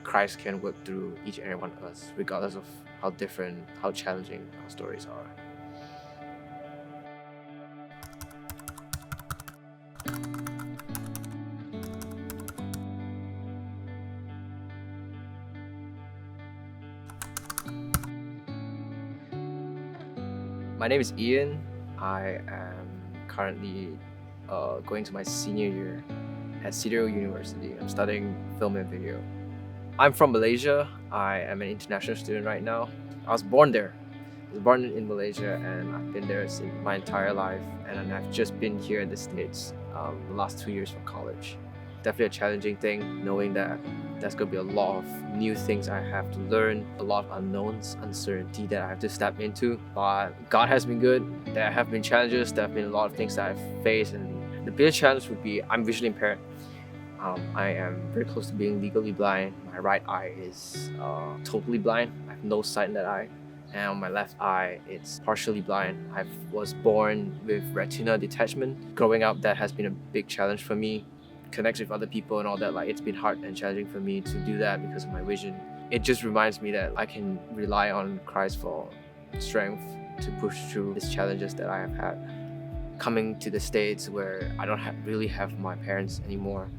Christ can work through each and every one of us, regardless of how different, how challenging our stories are. My name is Ian. I am currently going to my senior year at Cedar University. I'm studying film and video. I'm from Malaysia. I am an international student right now. I was born there. I was born in Malaysia, and I've been there since my entire life. And I've just been here in the States the last 2 years for college. Definitely a challenging thing, knowing that there's going to be a lot of new things I have to learn, a lot of unknowns, uncertainty that I have to step into. But God has been good. There have been challenges. There have been a lot of things that I've faced, and the biggest challenge would be I'm visually impaired. I am very close to being legally blind. My right eye is totally blind. I have no sight in that eye. And on my left eye, it's partially blind. I was born with retina detachment. Growing up, that has been a big challenge for me. Connect with other people and all that, like it's been hard and challenging for me to do that because of my vision. It just reminds me that I can rely on Christ for strength to push through these challenges that I have had. Coming to the States where I don't really have my parents anymore,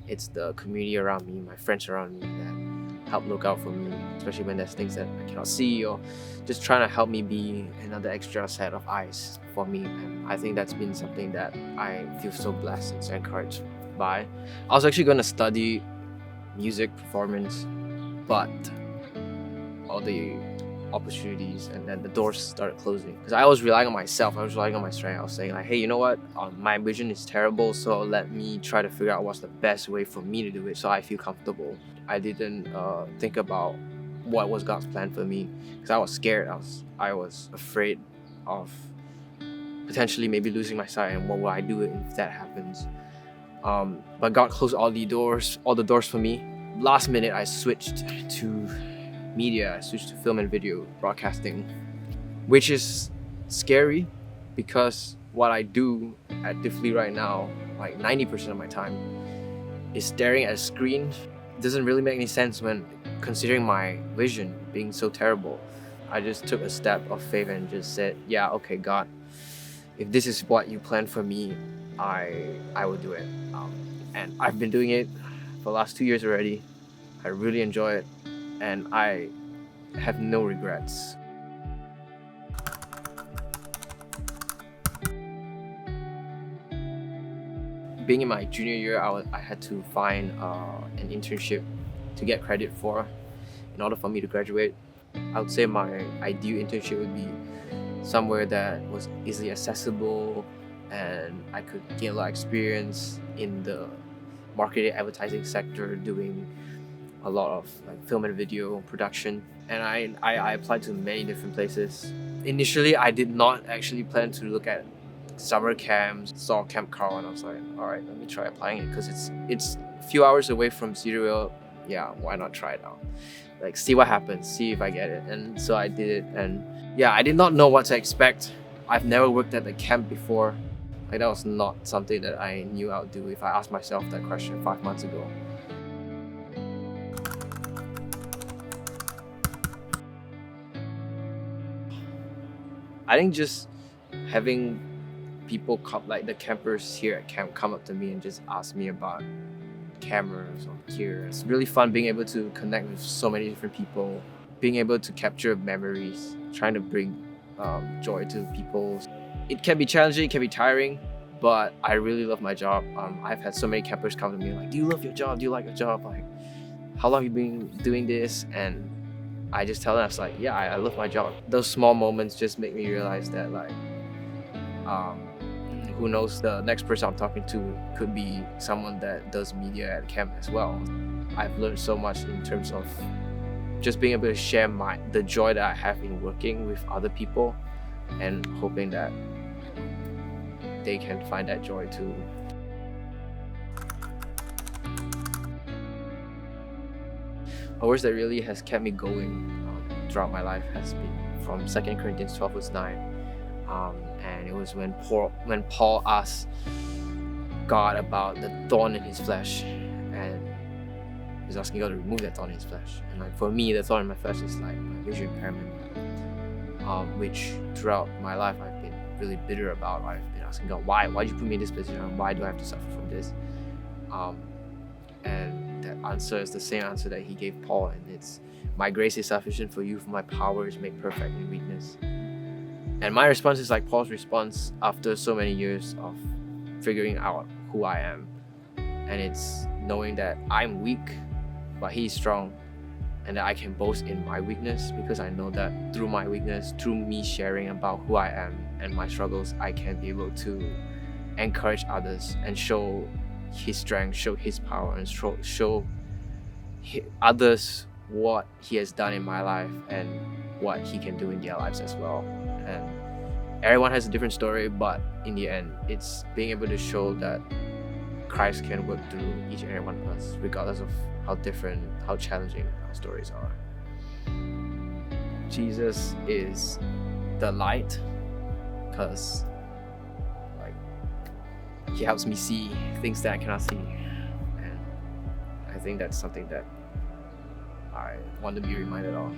it's the community around me, my friends around me that help look out for me, especially when there's things that I cannot see, or just trying to help me be another extra set of eyes for me. And I think that's been something that I feel so blessed and so encouraged by. I was actually going to study music performance, but all the opportunities and then the doors started closing because I was relying on myself. I was relying on my strength. I was saying like, hey, you know what, my vision is terrible, so let me try to figure out what's the best way for me to do it so I feel comfortable. I didn't think about what was God's plan for me because I was scared. I was afraid of potentially maybe losing my sight, and what will I do if that happens. But God closed all the doors for me. Last minute, I switched to media. I switched to film and video broadcasting, which is scary because what I do actively right now, like 90% of my time, is staring at a screen. It doesn't really make any sense when considering my vision being so terrible. I just took a step of faith and just said, yeah, okay, God, if this is what you planned for me, I will do it. And I've been doing it for the last 2 years already. I really enjoy it, and I have no regrets. Being in my junior year, I had to find an internship to get credit for in order for me to graduate. I would say my ideal internship would be somewhere that was easily accessible, and I could gain a lot of experience in the marketing advertising sector, doing a lot of like film and video production. And I applied to many different places. Initially, I did not actually plan to look at summer camps. Saw Camp Carl and I was like, all right, let me try applying it because it's a few hours away from Cedarville. Yeah, why not try it out? Like, see what happens, see if I get it. And so I did it, and yeah, I did not know what to expect. I've never worked at a camp before. Like, that was not something that I knew I would do if I asked myself that question 5 months ago. I think just having people come, like the campers here at camp, come up to me and just ask me about cameras or gear. It's really fun being able to connect with so many different people, being able to capture memories, trying to bring joy to people. It can be challenging, it can be tiring, but I really love my job. I've had so many campers come to me like, do you love your job? Do you like your job? Like, how long have you been doing this? And I just tell them, I was like, yeah, I love my job. Those small moments just make me realize that, like, who knows, the next person I'm talking to could be someone that does media at camp as well. I've learned so much in terms of just being able to share the joy that I have in working with other people, and hoping that they can find that joy too. A verse that really has kept me going throughout my life has been from 2 Corinthians 12 verse 9. And it was when Paul asked God about the thorn in his flesh, and He's asking God to remove that thorn in his flesh. And like for me, the thorn in my flesh is like my vision impairment, which throughout my life I've been really bitter about. I've been asking God, why did you put me in this position? Why do I have to suffer from this? And that answer is the same answer that he gave Paul, and it's, my grace is sufficient for you, for my power is made perfect in weakness. And my response is like Paul's response after so many years of figuring out who I am. And it's knowing that I'm weak, but he's strong, and that I can boast in my weakness, because I know that through my weakness, through me sharing about who I am and my struggles, I can be able to encourage others and show his strength, show his power, and show others what he has done in my life and what he can do in their lives as well. And everyone has a different story, but in the end, it's being able to show that Christ can work through each and every one of us, regardless of how different, how challenging our stories are. Jesus is the light, because like he helps me see things that I cannot see, and I think that's something that I want to be reminded of.